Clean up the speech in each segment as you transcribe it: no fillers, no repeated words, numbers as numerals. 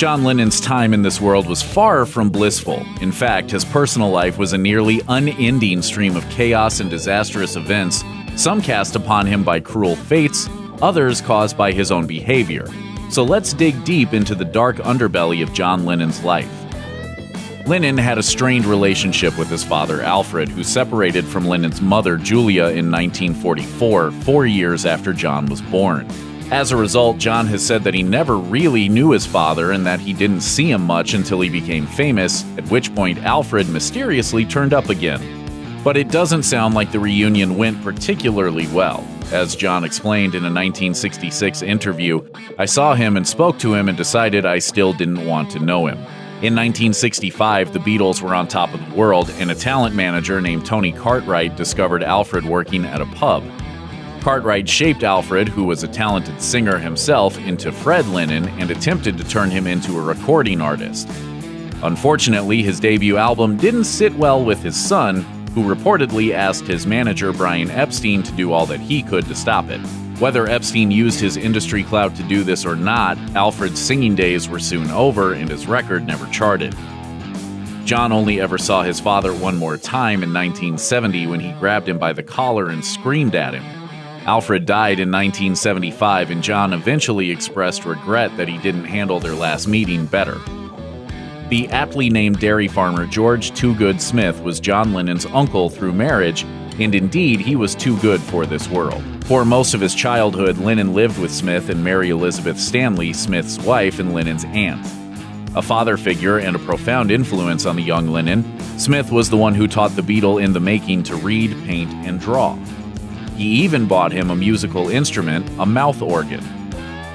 John Lennon's time in this world was far from blissful. In fact, his personal life was a nearly unending stream of chaos and disastrous events, some cast upon him by cruel fates, others caused by his own behavior. So let's dig deep into the dark underbelly of John Lennon's life. Lennon had a strained relationship with his father, Alfred, who separated from Lennon's mother, Julia, in 1944, 4 years after John was born. As a result, John has said that he never really knew his father and that he didn't see him much until he became famous, at which point Alfred mysteriously turned up again. But it doesn't sound like the reunion went particularly well. As John explained in a 1966 interview, "I saw him and spoke to him and decided I still didn't want to know him." In 1965, the Beatles were on top of the world, and a talent manager named Tony Cartwright discovered Alfred working at a pub. Cartwright shaped Alfred, who was a talented singer himself, into Fred Lennon and attempted to turn him into a recording artist. Unfortunately, his debut album didn't sit well with his son, who reportedly asked his manager Brian Epstein to do all that he could to stop it. Whether Epstein used his industry clout to do this or not, Alfred's singing days were soon over and his record never charted. John only ever saw his father one more time in 1970 when he grabbed him by the collar and screamed at him. Alfred died in 1975, and John eventually expressed regret that he didn't handle their last meeting better. The aptly named dairy farmer George Too Good Smith was John Lennon's uncle through marriage, and indeed he was too good for this world. For most of his childhood, Lennon lived with Smith and Mary Elizabeth Stanley, Smith's wife and Lennon's aunt. A father figure and a profound influence on the young Lennon, Smith was the one who taught the Beatle in the making to read, paint, and draw. He even bought him a musical instrument, a mouth organ.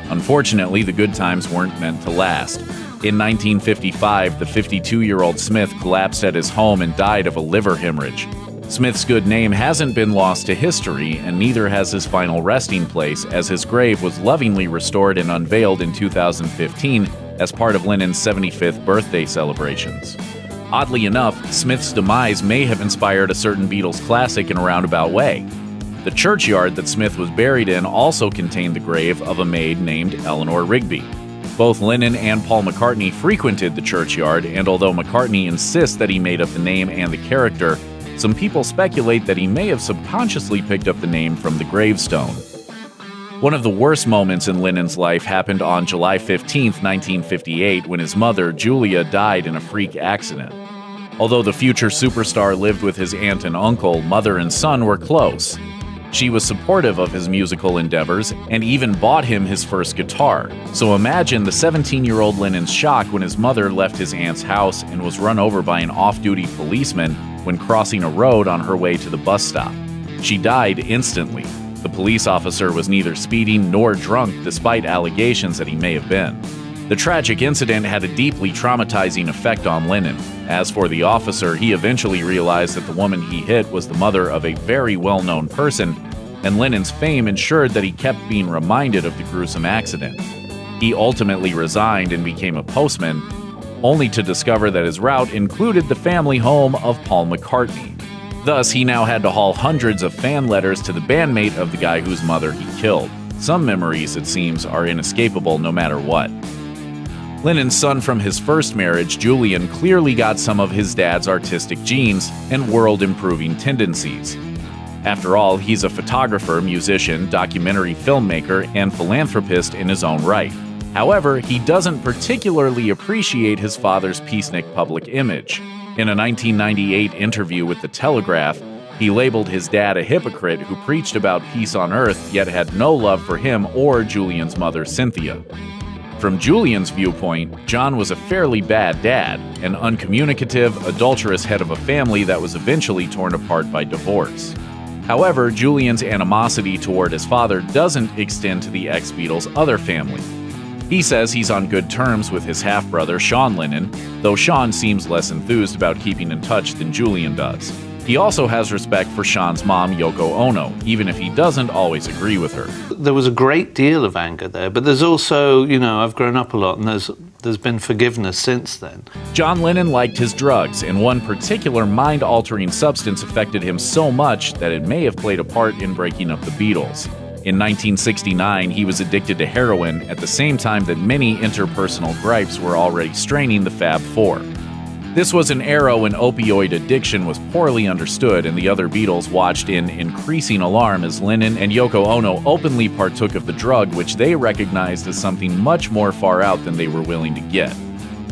Unfortunately, the good times weren't meant to last. In 1955, the 52-year-old Smith collapsed at his home and died of a liver hemorrhage. Smith's good name hasn't been lost to history, and neither has his final resting place, as his grave was lovingly restored and unveiled in 2015 as part of Lennon's 75th birthday celebrations. Oddly enough, Smith's demise may have inspired a certain Beatles classic in a roundabout way. The churchyard that Smith was buried in also contained the grave of a maid named Eleanor Rigby. Both Lennon and Paul McCartney frequented the churchyard, and although McCartney insists that he made up the name and the character, some people speculate that he may have subconsciously picked up the name from the gravestone. One of the worst moments in Lennon's life happened on July 15, 1958, when his mother, Julia, died in a freak accident. Although the future superstar lived with his aunt and uncle, mother and son were close. She was supportive of his musical endeavors and even bought him his first guitar. So imagine the 17-year-old Lennon's shock when his mother left his aunt's house and was run over by an off-duty policeman when crossing a road on her way to the bus stop. She died instantly. The police officer was neither speeding nor drunk, despite allegations that he may have been. The tragic incident had a deeply traumatizing effect on Lennon. As for the officer, he eventually realized that the woman he hit was the mother of a very well-known person, and Lennon's fame ensured that he kept being reminded of the gruesome accident. He ultimately resigned and became a postman, only to discover that his route included the family home of Paul McCartney. Thus, he now had to haul hundreds of fan letters to the bandmate of the guy whose mother he killed. Some memories, it seems, are inescapable no matter what. Lennon's son from his first marriage, Julian, clearly got some of his dad's artistic genes and world-improving tendencies. After all, he's a photographer, musician, documentary filmmaker, and philanthropist in his own right. However, he doesn't particularly appreciate his father's peacenik public image. In a 1998 interview with The Telegraph, he labeled his dad a hypocrite who preached about peace on earth yet had no love for him or Julian's mother, Cynthia. From Julian's viewpoint, John was a fairly bad dad, an uncommunicative, adulterous head of a family that was eventually torn apart by divorce. However, Julian's animosity toward his father doesn't extend to the ex-Beatles' other family. He says he's on good terms with his half-brother, Sean Lennon, though Sean seems less enthused about keeping in touch than Julian does. He also has respect for Sean's mom, Yoko Ono, even if he doesn't always agree with her. There was a great deal of anger there, but there's also, I've grown up a lot, and there's been forgiveness since then. John Lennon liked his drugs, and one particular mind-altering substance affected him so much that it may have played a part in breaking up the Beatles. In 1969, he was addicted to heroin at the same time that many interpersonal gripes were already straining the Fab Four. This was an era when opioid addiction was poorly understood, and the other Beatles watched in increasing alarm as Lennon and Yoko Ono openly partook of the drug, which they recognized as something much more far out than they were willing to get.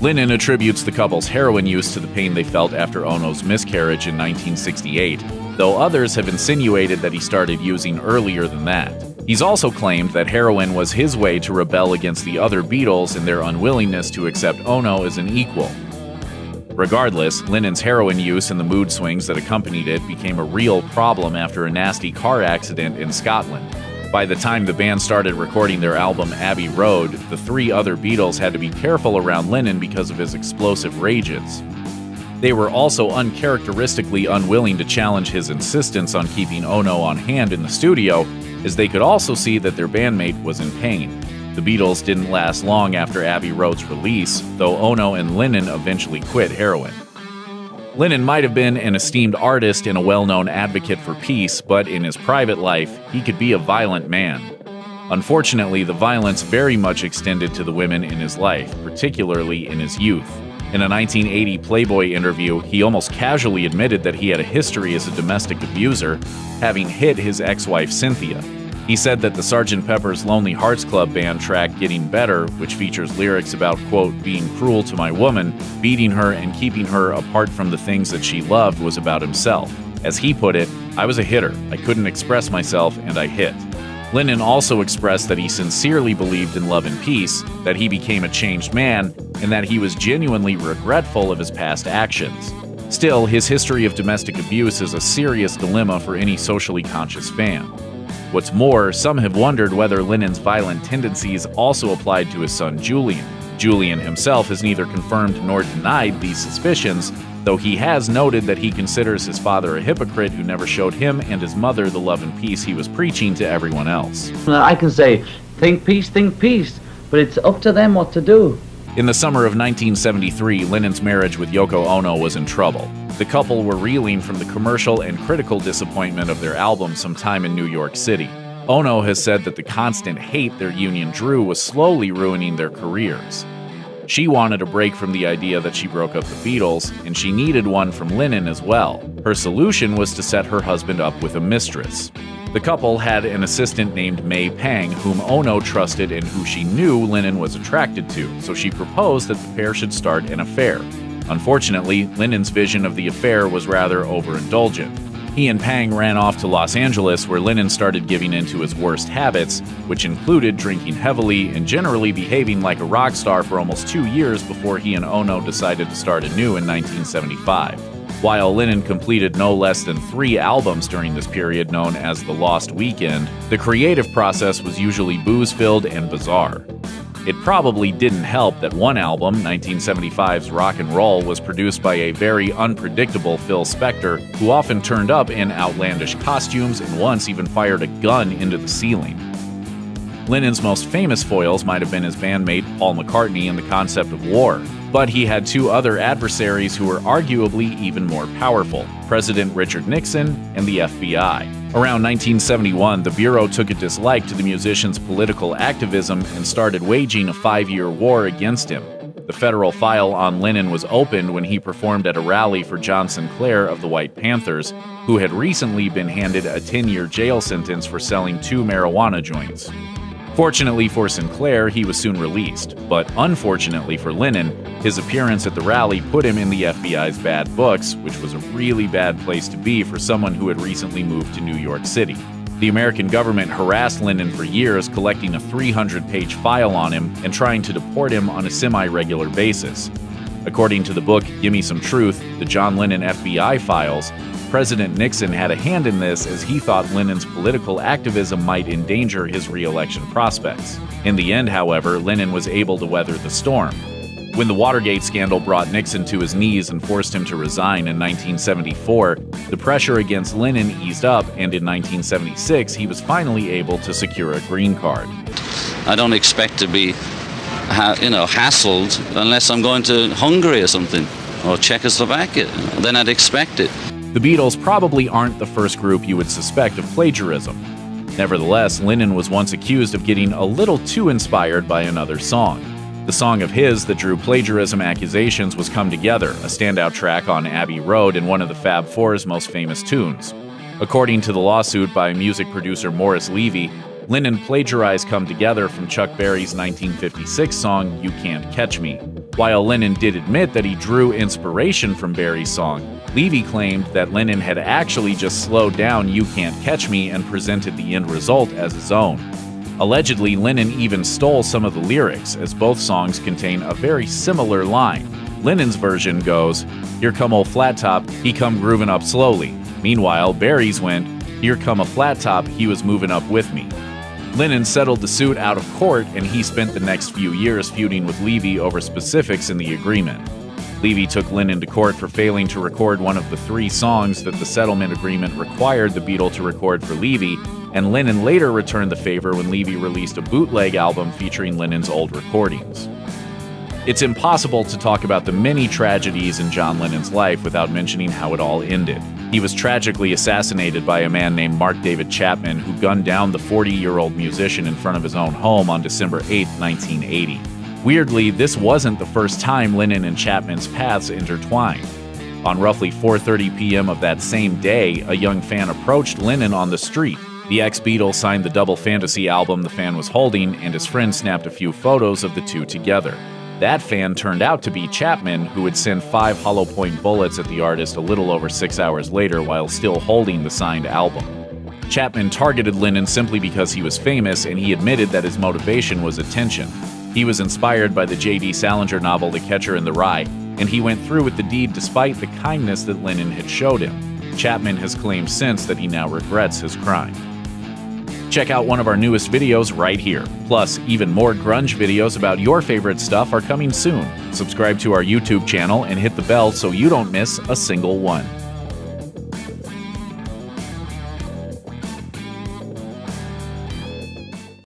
Lennon attributes the couple's heroin use to the pain they felt after Ono's miscarriage in 1968, though others have insinuated that he started using earlier than that. He's also claimed that heroin was his way to rebel against the other Beatles and their unwillingness to accept Ono as an equal. Regardless, Lennon's heroin use and the mood swings that accompanied it became a real problem after a nasty car accident in Scotland. By the time the band started recording their album Abbey Road, the three other Beatles had to be careful around Lennon because of his explosive rages. They were also uncharacteristically unwilling to challenge his insistence on keeping Ono on hand in the studio, as they could also see that their bandmate was in pain. The Beatles didn't last long after Abbey Road's release, though Ono and Lennon eventually quit heroin. Lennon might have been an esteemed artist and a well-known advocate for peace, but in his private life, he could be a violent man. Unfortunately, the violence very much extended to the women in his life, particularly in his youth. In a 1980 Playboy interview, he almost casually admitted that he had a history as a domestic abuser, having hit his ex-wife Cynthia. He said that the Sgt. Pepper's Lonely Hearts Club Band track Getting Better, which features lyrics about, quote, being cruel to my woman, beating her and keeping her apart from the things that she loved, was about himself. As he put it, I was a hitter. I couldn't express myself and I hit. Lennon also expressed that he sincerely believed in love and peace, that he became a changed man, and that he was genuinely regretful of his past actions. Still, his history of domestic abuse is a serious dilemma for any socially conscious fan. What's more, some have wondered whether Lennon's violent tendencies also applied to his son Julian. Julian himself has neither confirmed nor denied these suspicions, though he has noted that he considers his father a hypocrite who never showed him and his mother the love and peace he was preaching to everyone else. I can say, think peace, but it's up to them what to do. In the summer of 1973, Lennon's marriage with Yoko Ono was in trouble. The couple were reeling from the commercial and critical disappointment of their album sometime in New York City. Ono has said that the constant hate their union drew was slowly ruining their careers. She wanted a break from the idea that she broke up the Beatles, and she needed one from Lennon as well. Her solution was to set her husband up with a mistress. The couple had an assistant named May Pang, whom Ono trusted and who she knew Lennon was attracted to, so she proposed that the pair should start an affair. Unfortunately, Lennon's vision of the affair was rather overindulgent. He and Pang ran off to Los Angeles, where Lennon started giving in to his worst habits, which included drinking heavily and generally behaving like a rock star for almost 2 years before he and Ono decided to start anew in 1975. While Lennon completed no less than 3 albums during this period known as the Lost Weekend, the creative process was usually booze-filled and bizarre. It probably didn't help that one album, 1975's Rock and Roll, was produced by a very unpredictable Phil Spector, who often turned up in outlandish costumes and once even fired a gun into the ceiling. Lennon's most famous foils might have been his bandmate Paul McCartney and the concept of war, but he had 2 other adversaries who were arguably even more powerful, President Richard Nixon and the FBI. Around 1971, the Bureau took a dislike to the musician's political activism and started waging a 5-year war against him. The federal file on Lennon was opened when he performed at a rally for John Sinclair of the White Panthers, who had recently been handed a 10-year jail sentence for selling 2 marijuana joints. Fortunately for Sinclair, he was soon released, but unfortunately for Lennon, his appearance at the rally put him in the FBI's bad books, which was a really bad place to be for someone who had recently moved to New York City. The American government harassed Lennon for years, collecting a 300-page file on him and trying to deport him on a semi-regular basis. According to the book Gimme Some Truth, the John Lennon FBI Files, President Nixon had a hand in this as he thought Lennon's political activism might endanger his re-election prospects. In the end, however, Lennon was able to weather the storm. When the Watergate scandal brought Nixon to his knees and forced him to resign in 1974, the pressure against Lennon eased up, and in 1976 he was finally able to secure a green card. I don't expect to be, hassled unless I'm going to Hungary or something, or Czechoslovakia. Then I'd expect it. The Beatles probably aren't the first group you would suspect of plagiarism. Nevertheless, Lennon was once accused of getting a little too inspired by another song. The song of his that drew plagiarism accusations was Come Together, a standout track on Abbey Road and one of the Fab Four's most famous tunes. According to the lawsuit by music producer Morris Levy, Lennon plagiarized Come Together from Chuck Berry's 1956 song You Can't Catch Me. While Lennon did admit that he drew inspiration from Berry's song, Levy claimed that Lennon had actually just slowed down You Can't Catch Me and presented the end result as his own. Allegedly, Lennon even stole some of the lyrics, as both songs contain a very similar line. Lennon's version goes, "Here come old flat top, he come grooving up slowly." Meanwhile, Berry's went, "Here come a flat top, he was moving up with me." Lennon settled the suit out of court, and he spent the next few years feuding with Levy over specifics in the agreement. Levy took Lennon to court for failing to record one of the 3 songs that the settlement agreement required the Beatle to record for Levy, and Lennon later returned the favor when Levy released a bootleg album featuring Lennon's old recordings. It's impossible to talk about the many tragedies in John Lennon's life without mentioning how it all ended. He was tragically assassinated by a man named Mark David Chapman, who gunned down the 40-year-old musician in front of his own home on December 8, 1980. Weirdly, this wasn't the first time Lennon and Chapman's paths intertwined. On roughly 4:30 p.m. of that same day, a young fan approached Lennon on the street. The ex-Beatle signed the Double Fantasy album the fan was holding, and his friend snapped a few photos of the two together. That fan turned out to be Chapman, who would send 5 hollow-point bullets at the artist a little over 6 hours later while still holding the signed album. Chapman targeted Lennon simply because he was famous, and he admitted that his motivation was attention. He was inspired by the J.D. Salinger novel The Catcher in the Rye, and he went through with the deed despite the kindness that Lennon had showed him. Chapman has claimed since that he now regrets his crime. Check out one of our newest videos right here. Plus, even more grunge videos about your favorite stuff are coming soon. Subscribe to our YouTube channel and hit the bell so you don't miss a single one.